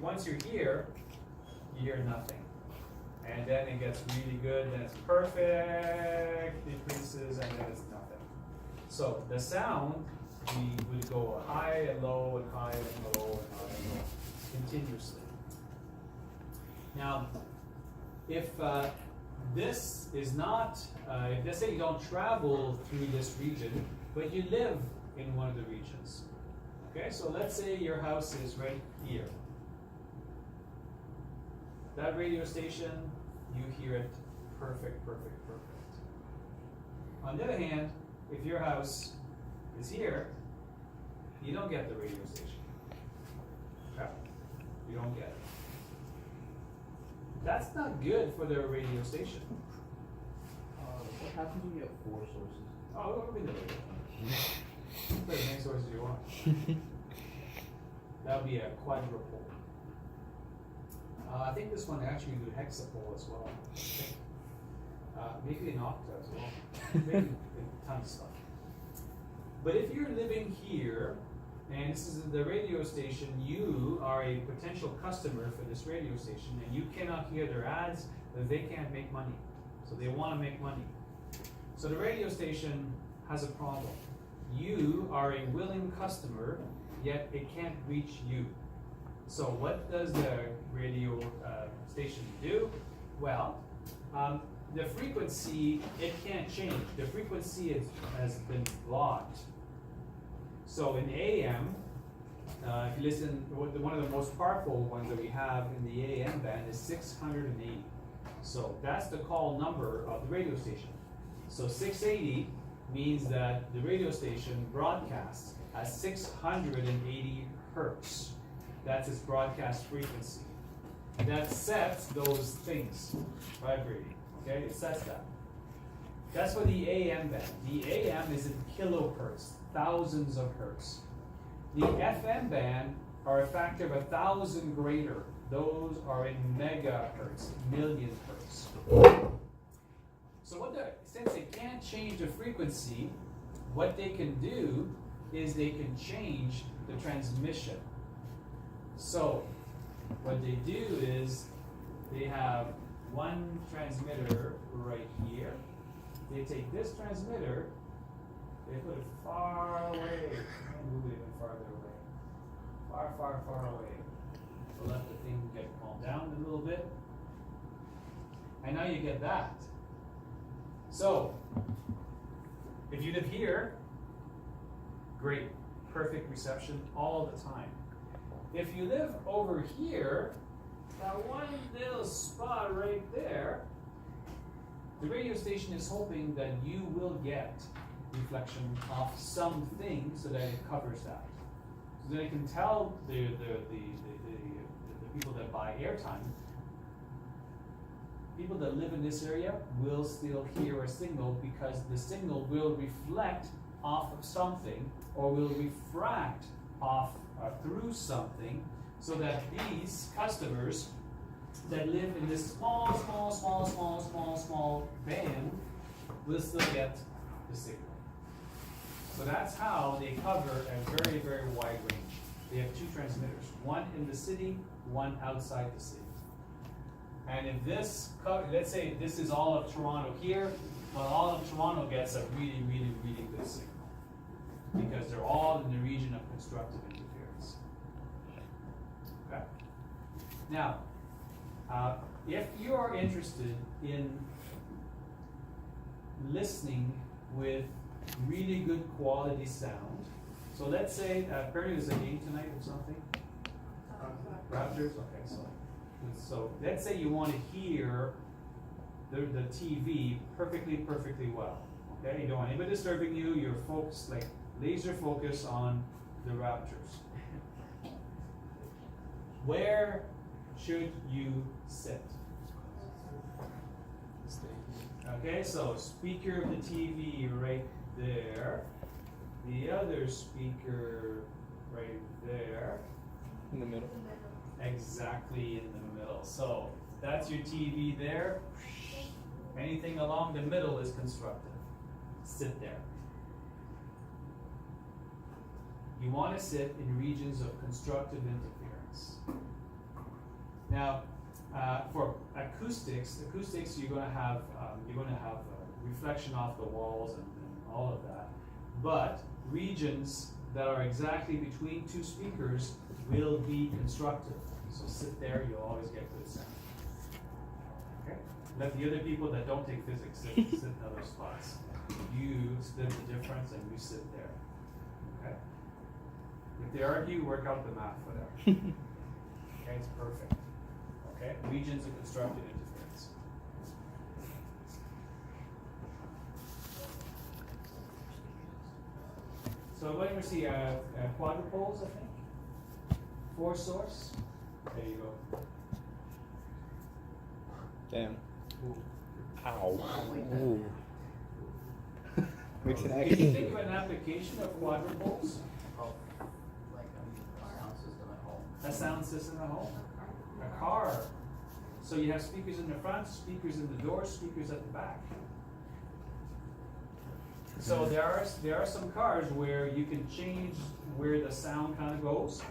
once you're here, you hear nothing. And then it gets really good, then it's perfect, decreases, and then it's nothing. So the sound, we would go high and low and high and low and high and low, continuously. Now, if this is not, let's say you don't travel through this region, but you live in one of the regions. Okay, so let's say your house is right here. That radio station, you hear it perfect, perfect, perfect. On the other hand, if your house is here, you don't get the radio station. Okay? You don't get it. That's not good for the radio station. What happens when you have 4 sources? Oh, what would be the radio? Play as many sources you want. That would be a quadruple. I think this one actually do hexapole as well. Maybe an octa as well. Maybe a ton of stuff. But if you're living here, and this is the radio station, you are a potential customer for this radio station, and you cannot hear their ads, they can't make money. So they want to make money. So the radio station has a problem. You are a willing customer, yet it can't reach you. So what does the radio station do? Well, the frequency, it can't change. The frequency has been blocked. So in AM, if you listen, one of the most powerful ones that we have in the AM band is 680. So that's the call number of the radio station. So 680 means that the radio station broadcasts at 680 hertz. That's its broadcast frequency. That sets those things vibrating. Okay, it sets that. That's for the AM band. The AM is in kilohertz, thousands of hertz. The FM band are a factor of 1,000 greater. Those are in megahertz, million hertz. So since they can't change the frequency, what they can do is they can change the transmission. So what they do is they have one transmitter right here. They take this transmitter, they put it far away, and move it even farther away. Far, far, far away. So let the thing get calmed down a little bit. And now you get that. So, if you live here, great, perfect reception all the time. If you live over here, that one little spot right there, the radio station is hoping that you will get reflection off something so that it covers that. So that it can tell the people that buy airtime, people that live in this area will still hear a signal because the signal will reflect off of something or will refract off through something, so that these customers that live in this small band will still get the signal. So that's how they cover a very, very wide range. They have 2 transmitters, one in the city, one outside the city. And if this, let's say this is all of Toronto here, well, all of Toronto gets a really, really, really good signal because they're all in the region of constructive interference. Okay. Now, if you are interested in listening with really good quality sound, so let's say apparently there's a game tonight or something. Raptors. Okay, so let's say you want to hear the TV perfectly well. Okay, you don't want anybody disturbing you. You're focused, like laser focus on the Raptors. Where should you sit? Okay, so speaker of the TV right there. The other speaker right there. In the middle. Exactly in the middle. So that's your TV there. Anything along the middle is constructive. Sit there. You want to sit in regions of constructive interference. Now, for acoustics, you're going to have reflection off the walls and all of that. But regions that are exactly between two speakers will be constructive. So sit there, you'll always get good sound. Okay? Let the other people that don't take physics sit in other spots. You split the difference and you sit there. Okay? If they argue, work out the math for them. Okay, it's perfect. Okay? Regions of constructive interference. So what do we see? Quadrupoles, I think. 4 source. There you go. Damn. Ooh. Ow. Ooh. Makes an Can you action. think of an application of quadrupoles? Oh, like a sound system at home. A sound system at home? A car. So you have speakers in the front, speakers in the door, speakers at the back. So there are some cars where you can change where the sound kind of goes,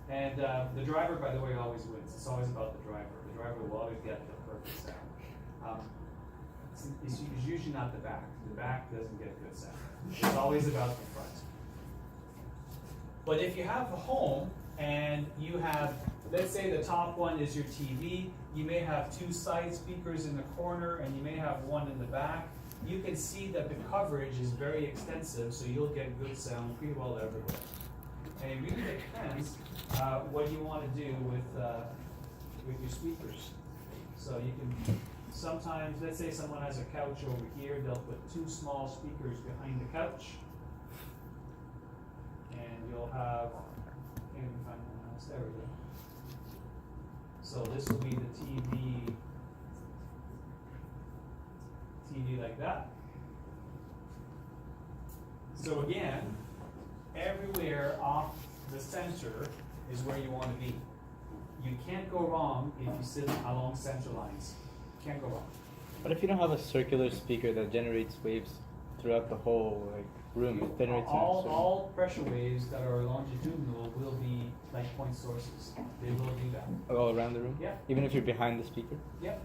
and the driver, by the way, always wins. It's always about the driver. The driver will always get the perfect sound. It's usually not the back. The back doesn't get good sound. It's always about the front. But if you have a home and you have, let's say the top one is your TV, you may have 2 side speakers in the corner and you may have 1 in the back. You can see that the coverage is very extensive, so you'll get good sound pretty well everywhere. And it really depends what you want to do with your speakers. So you can sometimes, let's say someone has a couch over here, they'll put 2 small speakers behind the couch, and you'll have, can't even find one else. There we go. So this will be the TV like that. So again, everywhere off the center is where you want to be. You can't go wrong if you sit along center lines. Can't go wrong. What if you don't have a circular speaker that generates waves throughout the whole room? It generates All pressure waves that are longitudinal will be like point sources. They will do that. all around the room? Yeah. Even if you're behind the speaker? Yep.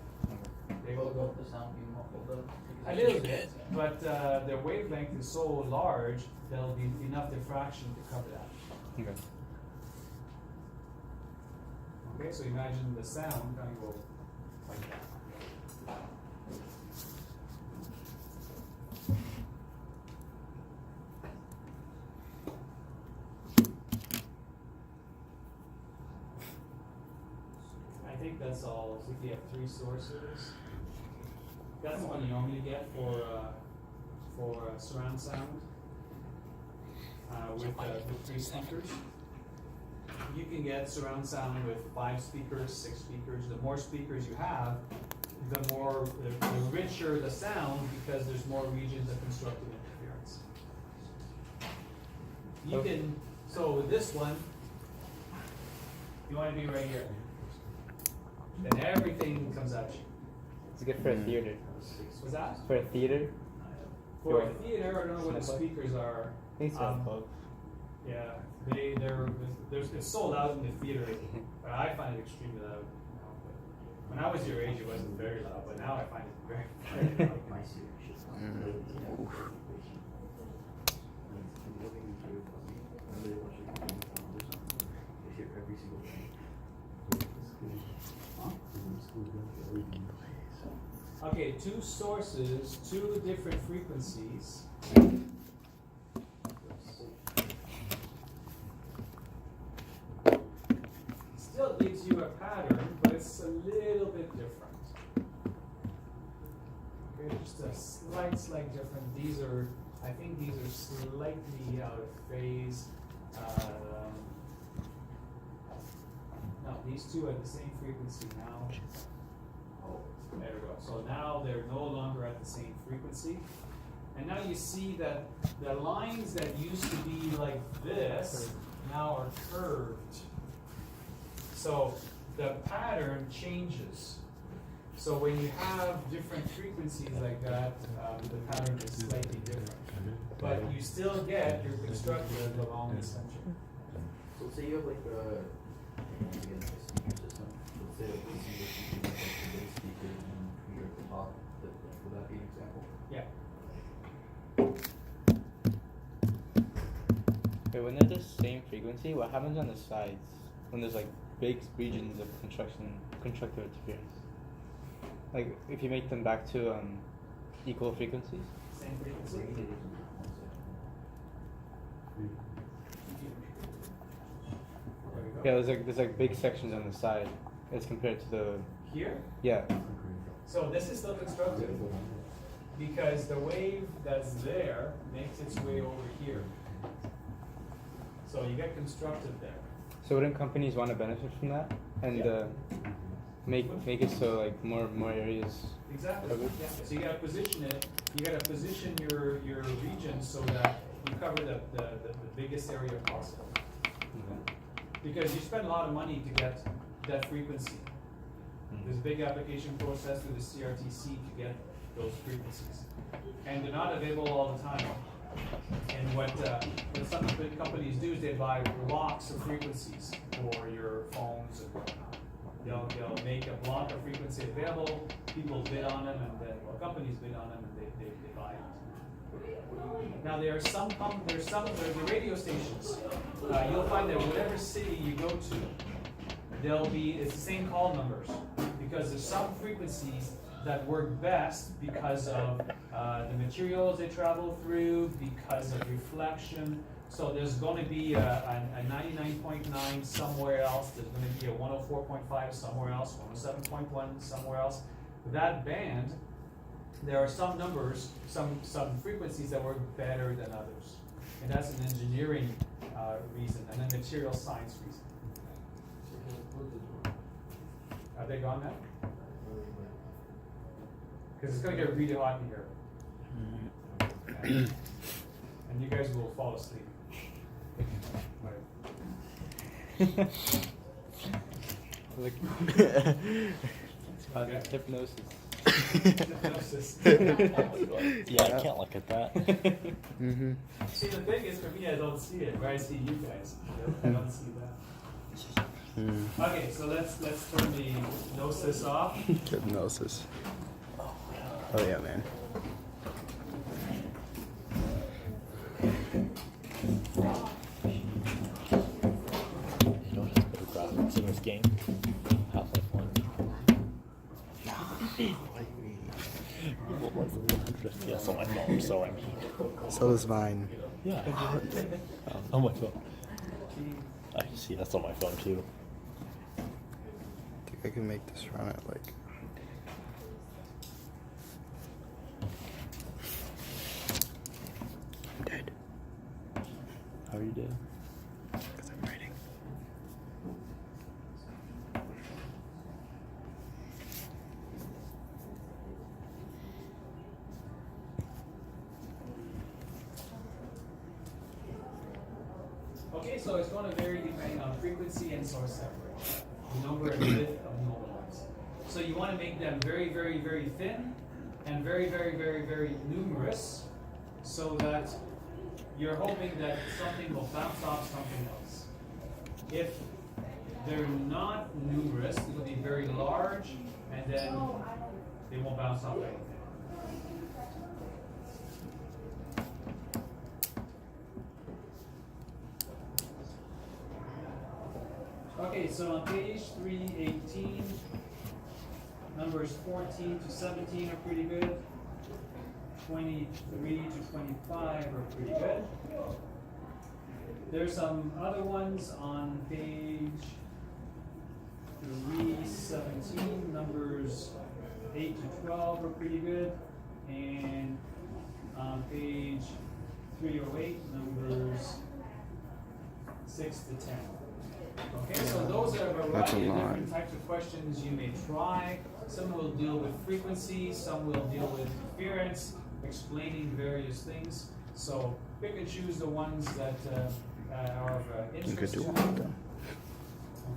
They Will will go. the sound be muffled up? A little bit, but their wavelength is so large, there'll be enough diffraction to cover that. Okay. Okay, so imagine the sound kind of go like that. I think that's all. So if you have 3 sources, that's the one you normally get for surround sound with 3 speakers. You can get surround sound with 5 speakers, 6 speakers. The more speakers you have, the richer the sound, because there's more regions of constructive interference. You can, so with this one, you want to be right here. Then everything comes at you. It's good for a theater. What's that? For a theater? For a theater, I don't know what the speakers are. I think so. Yeah, it's so loud in the theater, but I find it extremely loud. When I was your age, it wasn't very loud, but now I find it very, very loud. Okay, 2 sources, 2 different frequencies. Still gives you a pattern, but it's a little bit different. Okay, just a slight different. I think these are slightly out of phase. No, these 2 are the same frequency now. Oh, there we go. So now they're no longer at the same frequency. And now you see that the lines that used to be like this now are curved. So the pattern changes. So when you have different frequencies like that, the pattern is slightly different. But you still get your constructive along the center. So say you have like a speaker system. Let's say Okay, when they're the same frequency, what happens on the sides when there's like big regions of constructive interference? Like if you make them back to equal frequencies. Same frequency. There we go. Yeah, there's like big sections on the side as compared to the Here? yeah. So this is still constructive because the wave that's there makes its way over here. So you get constructive there. So wouldn't companies want to benefit from that and Yeah. make it so like more areas? Exactly. Covered? Yeah. So you gotta position it. You gotta position your region so that you cover the biggest area possible. Because you spend a lot of money to get that frequency. There's a big application process through the CRTC to get those frequencies. And they're not available all the time. And what some big companies do is they buy blocks of frequencies for your phones and whatnot. They'll make a block of frequency available, people bid on them, and then companies bid on them, and they buy it. Now there are some the radio stations. You'll find that whatever city you go to, it's the same call numbers because there's some frequencies that work best because of the materials they travel through, because of reflection. So there's going to be a 99.9 somewhere else. There's going to be a 104.5 somewhere else, 107.1 somewhere else. That band, there are some numbers, some frequencies that work better than others, and that's an engineering reason and a material science reason. Are they gone now? Because it's going to get really hot in here. And you guys will fall asleep. Like Okay. hypnosis. Hypnosis. Yeah, I can't look at that. Mm-hmm. See, the thing is, for me, I don't see it. Where I see you guys, I don't see that. Okay, so let's turn the gnosis off. Hypnosis. Oh yeah, man. You know, there's better graphics in this game. Half-Life 1. What was it? 100 FPS on my phone, so I mean. So is mine. Yeah. On my phone. I see, that's on my phone too. I think I can make this run at like. I'm dead. How are you doing? Because I'm writing. Okay, so it's going to vary depending on frequency and source separation, the number and width of normal ones. So you want to make them very, very, very thin and very, very, very, very numerous so that you're hoping that something will bounce off something else. If they're not numerous, it'll be very large and then they won't bounce off anything. Okay, so on page 318, numbers 14 to 17 are pretty good. 23 to 25 are pretty good. There's some other ones on page 317, numbers 8 to 12 are pretty good. And on page 308, numbers 6 to 10. Okay, so those are a That's a variety of lot. different types of questions you may try. Some will deal with frequency, some will deal with interference, explaining various things. So pick and choose the ones that are of You interest could to do you. all of them.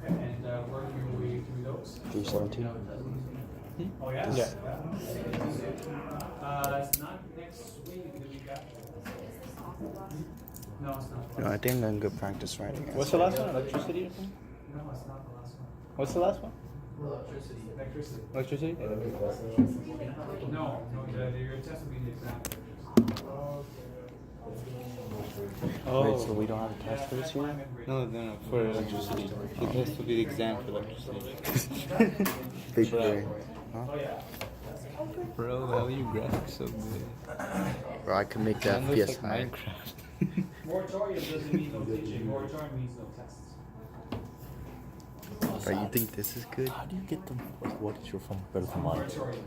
Okay, and work your way through those. 317. Oh, yes? Yeah. It's not next week, the week after. No, it's not. No, I think I'm good practice writing. What's the last one? Electricity or something? No, it's not the last one. What's the last one? Electricity. Electricity. Electricity? No, your test will be the exam. Oh. Wait, so we don't have a test for this year? No, for electricity. This will be the exam for electricity. Big brain. Huh? Bro, how are you graphics so good? Bro, I could make that Mine looks FPS like high. Minecraft. Moratorium doesn't mean no teaching. Moratorium means no tests. Bro, you think this is good? How do you get them? What is your phone better than mine? Moratorium.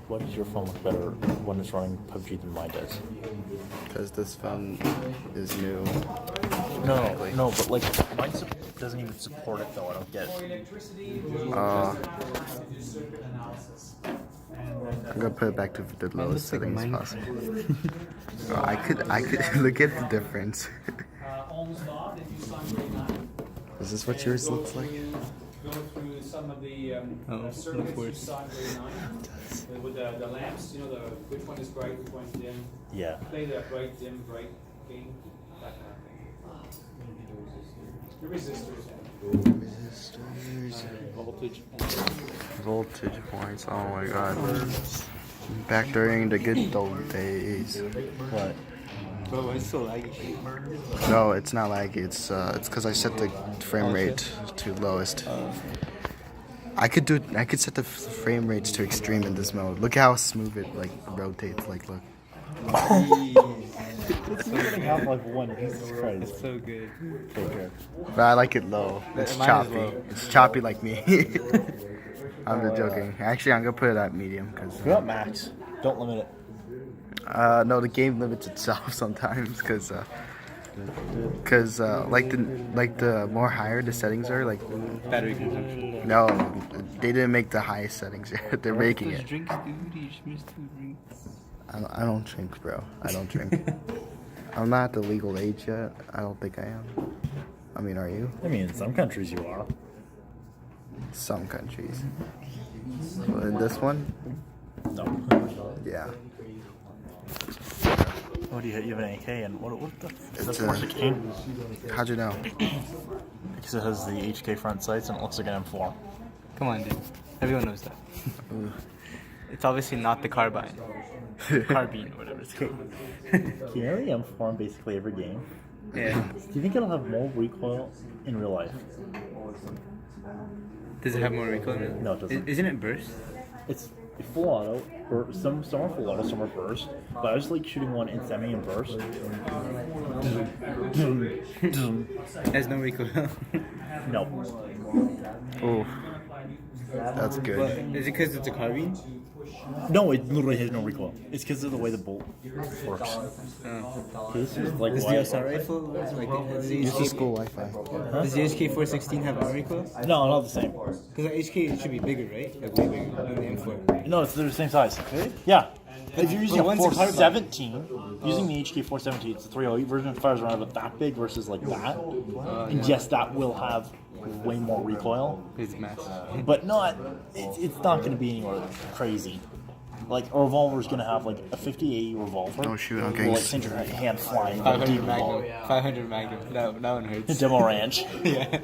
What is your phone look better when it's running PUBG than mine does? Because this phone is new. No, but like mine doesn't even support it though. I don't get For it. electricity, there's just Uh. enough time to do circuit analysis. And I'm gonna put it back to the Mine lowest looks like settings Minecraft. possible. Bro, I could look at the difference. Ohm's law, if you saw grade 9. Is this what yours looks like? Go through some of the Oh, circuits of you course. saw in grade 9. With the lamps, you know, which one is bright, which one's dim. Yeah. Play that bright, dim, bright game. That kind of thing. The resistors. Resistors. Voltage. Voltage points. Oh my god. Back during the good old days. What? Bro, it's so laggy. No, it's not laggy. It's because I set the frame rate to lowest. I could set the frame rates to extreme in this mode. Look how smooth it like rotates. Like look. It's getting Half-Life 1. Jesus Christ. It's so good. Take care. But I like it low. It's Mine is choppy. low. It's choppy like me. I'm just joking. Actually, I'm gonna put it at medium because. Go up max. Don't limit it. No, the game limits itself sometimes because like the more higher the settings are, like Battery consumption. no, they didn't make the highest settings yet. They're making Those it. drinks, dude. You just missed 2 drinks. I don't drink, bro. I don't drink. I'm not the legal age yet. I don't think I am. I mean, are you? I mean, in some countries you are. Some countries. Well, in this one, No. yeah. What do you have an AK and what the? Is It's that a- 416? How'd you know? Because it has the HK front sights and it looks like an M4. Come on, dude. Everyone knows that. It's obviously not the carbine. Carbine, or whatever it's called. Can you carry M4 in basically every game? Yeah. Do you think it'll have more recoil in real life? Does it have more recoil? No, it doesn't. Isn't it burst? It's full auto. Some are full auto, some are burst. But I just like shooting one in semi and burst. It has no recoil. No. Oh, that's But good. is it because it's a carbine? No, it literally has no recoil. It's because of the way the bolt works. Oh. This is like Does why- the assault rifle, like, does the Use the HK, school Wi-Fi. does the HK416 have no recoil? No, not the same. Because the HK should be bigger, right? Like way bigger than the M4. No, it's the same size. Yeah. If you're using But a one's a carbine. 417, using the HK 417, it's the 308 version, it fires around about that big versus like that. And yes, that will have way more recoil, It's massive. but not. It's not going to be anywhere crazy. Like a revolver is going to have like a 50-80 revolver. Oh, shoot, I'm will, getting like send your hand flying. 500 Magnum. 500 Magnum. That one hurts. Demo Ranch. Yeah.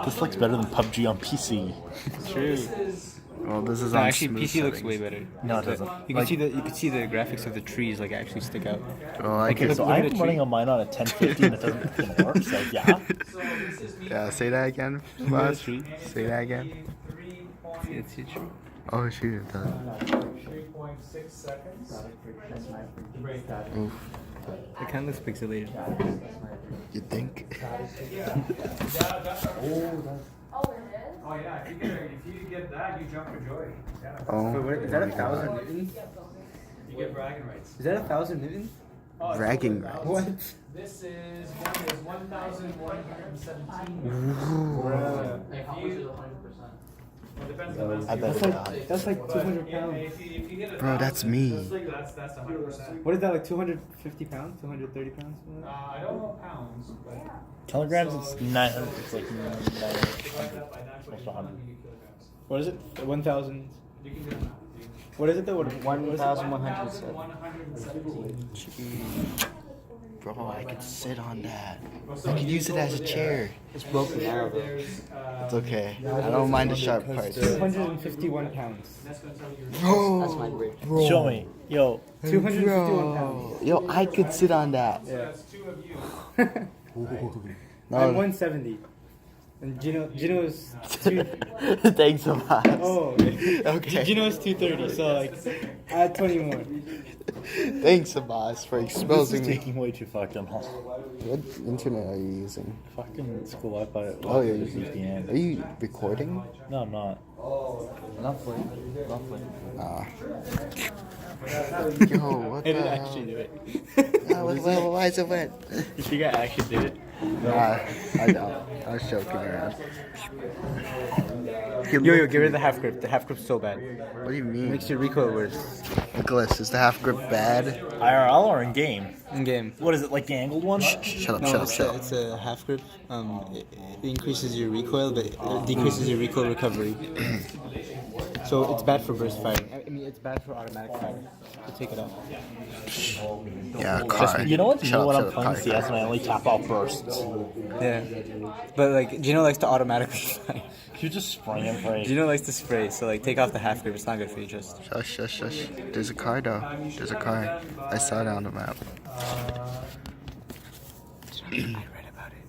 This looks better than PUBG on PC. True. Well, this is No, on actually, smooth PC looks settings. way better. No, it doesn't. You can see the graphics of the trees like actually stick out. Oh, I Okay, can. So Look at I'm a tree. running on mine on a 1050 and it doesn't work. So yeah. Yeah, say that again, Look at boss. the tree. Say that again. It's a tree. Oh shoot, it does. 3.6 seconds. Break. Oof. It kind of looks pixelated. You think? Oh yeah, if you get that, you jump for joy. Yeah. Oh. Is that my a God. 1,000 newtons? You get bragging rights. Is that 1,000 newtons? Oh, it's Bragging over rights. 1,000. What? This is 1,117. Like, how much is 100%? Well, depends on I bet it's not. That's like 200 pounds. If you get Bro, that's me. That's 100%. What is that, like 250 pounds? 230 pounds? I don't know pounds, but Kilograms, it's 900. It's like 900. divide that by 9.1, Almost 100. you get kilograms. What is it? 1,000. You can do it now. What is it though? What is it? 1,117. Bro, I could sit on that. I could use it as a chair. It's broken now, though. It's okay. I don't mind the sharp parts. 251 pounds. Bro, That's my weight. Show me. Yo. 251 pounds. Bro. Yo, I could sit on that. Yeah. That's two of you. No. I'm 170. And Gino is two. Thanks a lot. Oh, Okay. Gino is 230, so like add 20 more. Thanks, Abbas, for This is exposing me. taking way too fucking long. What internet are you using? Fucking school Wi-Fi. Oh, you're using using. VPN. Are you recording? No, I'm not. Lovely. Lovely. Ah. Yo, what I the didn't hell? actually do it. Why is it wet? You think I actually did it? Nah, I don't. I was joking around. Yo, get rid of the half grip. The half grip's so bad. What do you It mean? makes your recoil worse. Nicholas, is the half grip bad? IRL or in game? In game. What is it, like the angled one? Shut up, No, shut up, it's shut a, up. it's a half grip. It increases your recoil, but it decreases your recoil recovery. So it's bad for burst firing. I mean, it's bad for automatic firing. So take it out. Yeah, car. You know what's Shut new up, when shut I'm up, playing car. CS and I only tap out bursts? Yeah. But like, Gino likes to automatically fire. You just spring and pray. Gino likes to spray, so like, take off the half grip. It's not good for you, just. Shush, shush, shush. There's a car though. There's a car. I saw it on the map. I read about it.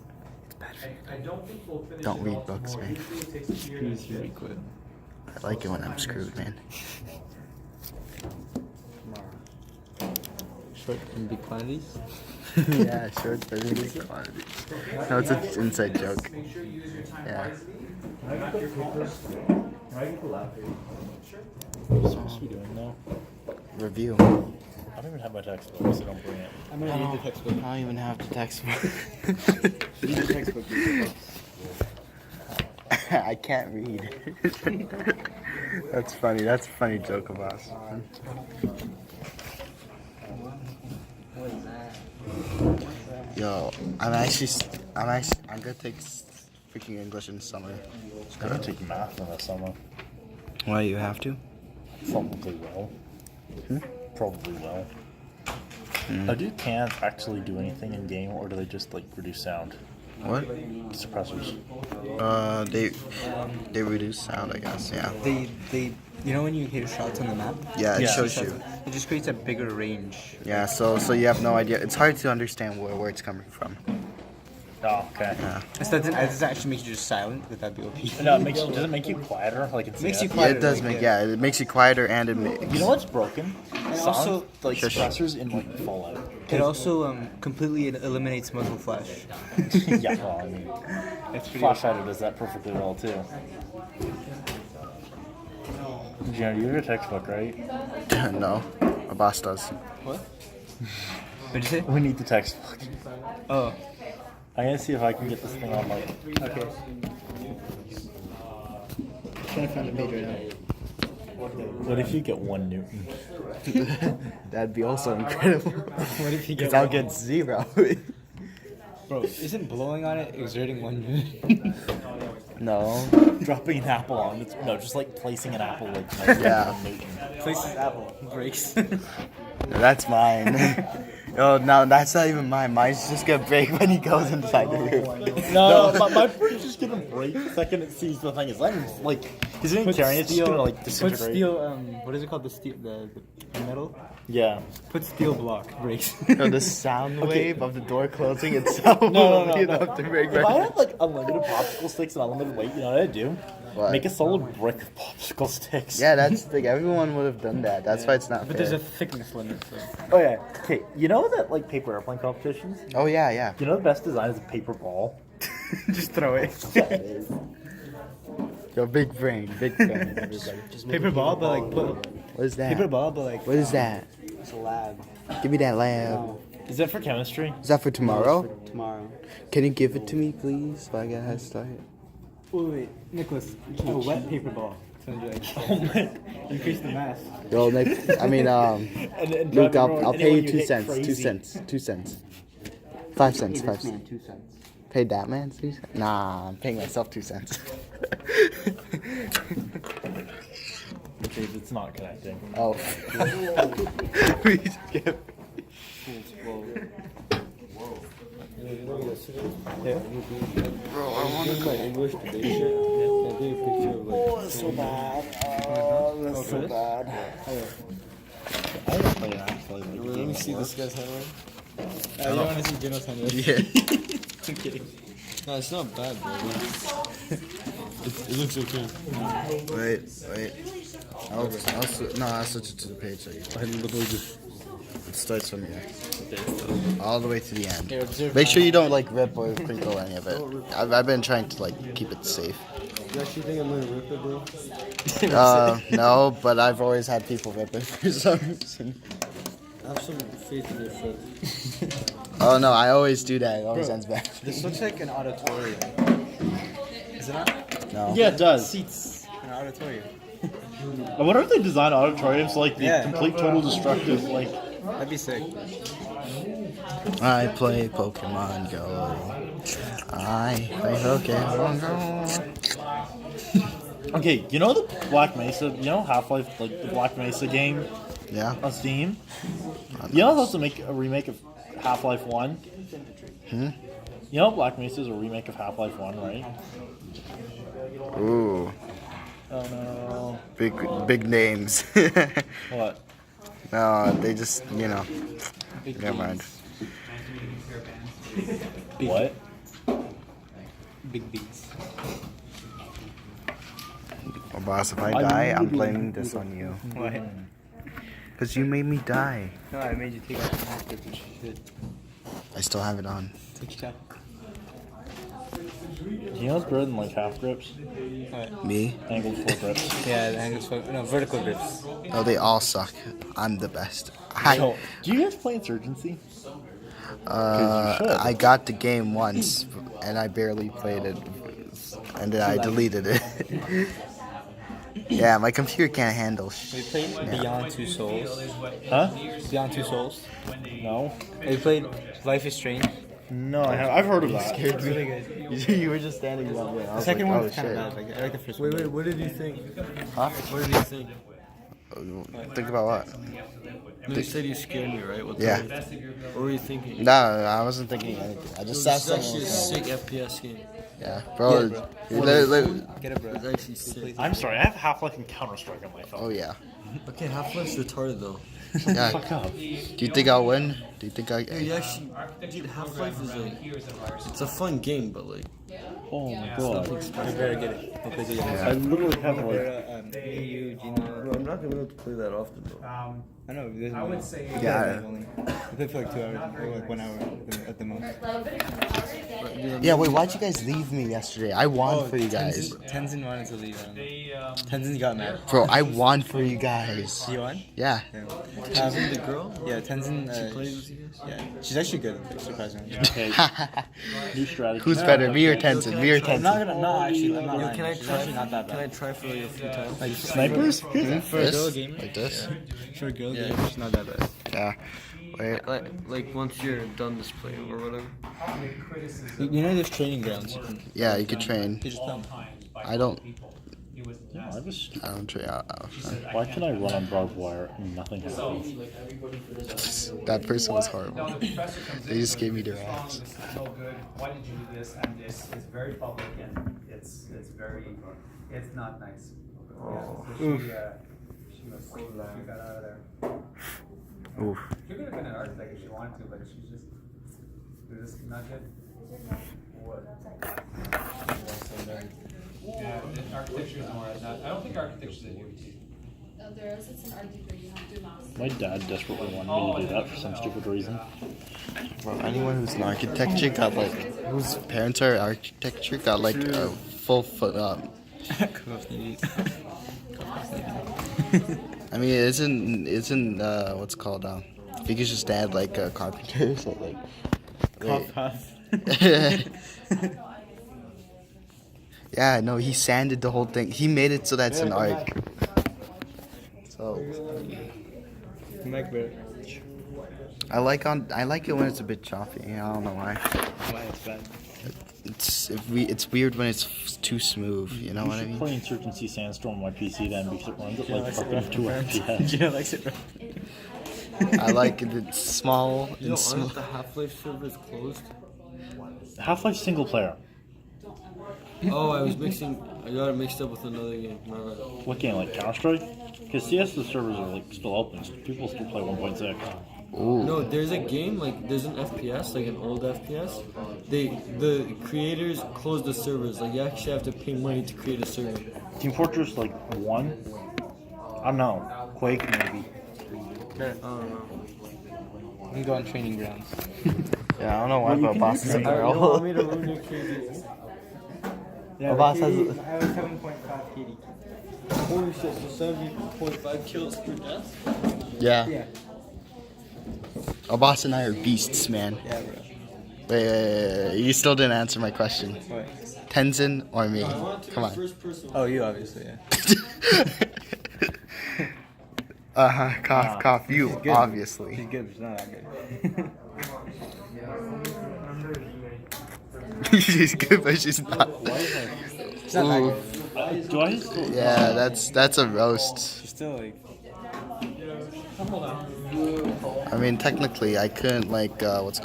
It's bad for you. I don't think we'll finish Don't it read all books, tomorrow. man. Usually it takes a period of time. recoil. I like it when I'm screwed, man. Short and big quantities. Yeah, short business quantity. No, it's an inside joke. Make sure you use your time Yeah. wisely. Not your fault. What supposed to be doing now? Review. I don't even have my textbook, so don't bring it. I'm gonna read the textbook. I don't even have the textbook. Read the textbook. I can't read. That's funny. That's a funny joke of us. Yo, I'm gonna take freaking English in summer. I'm gonna take math in the summer. Why you have to? Probably will. Probably will. Now, do cans actually do anything in game, or do they just like reduce sound? What? Suppressors. They reduce sound, I guess. Yeah. You know when you hear shots on the map? Yeah, it Yeah. shows you. It just creates a bigger range. Yeah, so you have no idea. It's hard to understand where it's coming from. Oh, okay. Yeah. So that doesn't actually make you just silent. Would that be OP? No, does it make you quieter? Like it's Makes you Yeah, quieter. it does like, make it makes you quieter and it makes. You know what's broken? Sound, also- like Shush. suppressors in like Fallout. It also completely eliminates muzzle flash. Yeah, well, I mean, It's pretty Flash Hider does that perfectly well too. Jared, you have your textbook, right? No, a boss does. What? What'd you say? We need the textbook. Oh. I'm gonna see if I can get this thing on like. Okay. Trying to find the page right now. What if you get 1 Newton? That'd be also incredible. What if you Because I'll get 0. Bro, isn't blowing on it exerting 1 Newton? No. Dropping an apple on it. No, just like placing an apple like Yeah. 1 Newton. Places apple breaks. That's mine. Oh, no, that's not even mine. Mine's just gonna break when he goes inside the room. No, my bird's just gonna break the second it sees the thing. Is like he's gonna carry it, it's just gonna like Put disintegrate. steel. What is it called? The steel. The metal. Yeah. Put steel block breaks. No, the sound wave of the door closing itself. No. You don't have to break If I had like unlimited popsicle sticks and unlimited weight, you know what I'd do? What? Make a solid brick of popsicle sticks. Yeah, that's like everyone would have done that. That's why it's not But there's a fair. thickness limit. So. Oh yeah. Okay. You know that like paper airplane competitions? Oh yeah, yeah. You know the best design is a paper ball. Just throw it. Yo, big brain, everybody. Paper ball, but like put What is that? paper ball, but like What is that? it's a lab. Give me that lab. Is that for chemistry? Is that for tomorrow? Tomorrow. Can you give it to me, please, so I get a head start? Wait, Nicholas, a wet paper ball. So you're like, Oh man. increase the mass. Yo, Nick, I mean, And Luke, drive I'll everyone- pay you anyone 2 hit cents. crazy. 2 cents. 2 cents. 5 cents. 5 cents. 2 cents. Pay that man 2 cents? Nah, I'm paying myself 2 cents. Okay, it's not connecting. Oh. We skip. Yeah. Bro, I want to my English debate shit. I'll do a picture of like. so bad. That's so bad. I didn't play it actually. Like, Let me see this guy's handwriting. You want to see Geno's handwriting? Yeah. I'm kidding. No, it's not bad, bro. It looks okay. Wait. I'll switch it to the page. So you, it starts from here. All the way to the end. Here, observe Make sure you don't like rip or crinkle any of it. I've been trying to like keep it safe. You actually think I'm gonna rip it, bro? No, but I've always had people rip it for some reason. Have some faith in your friend. Oh no, I always do that. It always ends bad. This looks like an auditorium. Is it not? No. Yeah, it does. Seats. An auditorium. I wonder if they design auditoriums like the Yeah. complete total destructive, like. That'd be sick. I play Pokemon Go. I play Pokemon Go. Okay, you know the Black Mesa, you know Half-Life, like the Black Mesa game Yeah. on Steam? You know how to make a remake of Half-Life 1? You know Black Mesa is a remake of Half-Life 1, right? Ooh, Oh no. big names. What? No, they just never mind. What? Big beats. Well, boss, if I die, I'm blaming this on you. What? Because you made me die. No, I made you take off the mask, which you did. I still have it on. Take it out. You know what's better than like half grips? What? Me? Angled full grips. Yeah, the angles, no, vertical grips. Oh, they all suck. I'm the best. So, do you guys play Insurgency? should. I got the game once, and I barely played it, and then I deleted it. Yeah, my computer can't handle We played Beyond Two Souls. Huh? Beyond Two Souls. No. We played Life is Strange. No, I've heard of that. It's really good. You were just standing that way. The second one was kind of bad. Like, I like the first one. Wait, what did you think? Huh? What did you think? Think about what? No, you said you scared me, right? Yeah. What were you thinking? No, I wasn't thinking anything. I just sat It's actually a saying, sick FPS game. yeah, bro. Yeah, bro. Get it, bro. It's actually sick. I'm sorry, I have Half-Life and Counter-Strike on my phone. Oh yeah. Okay, Half-Life's retarded though. Yeah. Fuck up. Do you think I'll win? Do you think I? Dude, you actually, dude, Half-Life is like, it's a fun game, but like, Oh my god. You better get it. We'll play together. I literally have like. Me, you, Gino. bro, I'm not gonna be able to play that often though. I know. There's I would say Yeah. only. We played for like 2 hours or like 1 hour at the most. Yeah. Wait, why'd you guys leave me yesterday? I won for you guys, Tenzin wanted to leave. Tenzin got mad. bro. I won for you guys. You won? Yeah. Tenzin, the girl? Yeah, Tenzin. Plays with you guys? Yeah, she's actually good. Like, surprisingly. Okay, new strategy. Who's better, me or Tenzin? Me or I'm not Tenzin? gonna. No, actually, I'm not Yo, lying. can I She's try? actually not that Can I bad. try for like a few times? Like Snipers? For a girl This? gamer. Like this? For a girl Yeah. gamer, she's not that bad. Yeah. Wait. Like once you're done this play or whatever. You know, there's training grounds. You can Yeah, you could train. just come. I don't. No, I just. I don't train. Why can I run on barbed wire and nothing happens? That person was horrible. They just gave me their ass. This is no good. Why did you do this? And this is very public and it's not nice. Oh. Yeah, so she was so loud. She got out of there. Oof. She could have been an architect if she wanted to, but she's just not good. What? Yeah, architecture is more. I don't think architecture is a UT. There is, it's an art degree, you have to do master. My dad desperately wanted me to do that for some stupid reason. Bro, anyone who's in architecture got like, whose parents are architecture got like a full foot up. I mean, isn't what's it called Figure's dad like a carpenter, so like. Yeah, no, he sanded the whole thing. He made it so that's an arc. So I like it when it's a bit choppy. I don't know why. Why it's bad? It's weird when it's too smooth. You know You what I should mean? play Insurgency Sandstorm on my PC then because it runs at like fucking 2 FPS. Gino likes it, bro. I like it. It's small You know, and smooth. aren't the Half-Life servers closed? Half-Life single player. Oh, I got it mixed up with another game. My bad. What game? Like Counter-Strike? Because CS the servers are like still open. So people still play 1.6. Ooh. No, there's a game there's an FPS, like an old FPS. The creators closed the servers. Like you actually have to pay money to create a server. Team Fortress 1? I don't know. Quake maybe. Sure. I don't know. You can go on training grounds. Yeah, I don't know why, Well, you but can boss do is a training. You don't want girl. me to ruin your KD. Yeah, boss has- I have 7.5 KD. Holy shit, so 70.5 kills per death? Yeah. Yeah. Boss and I are beasts, man. Yeah, bro. Wait. You still didn't answer my question. What? Tenzin or me? I want to Come be on. first person. Oh, you obviously, yeah. Cough. You, She's good. obviously. She's good, but she's not that good. She's good, but she's not. She's not that Ooh. good. Do I just Yeah, that's a roast. She's still like. I mean, technically, I couldn't like what's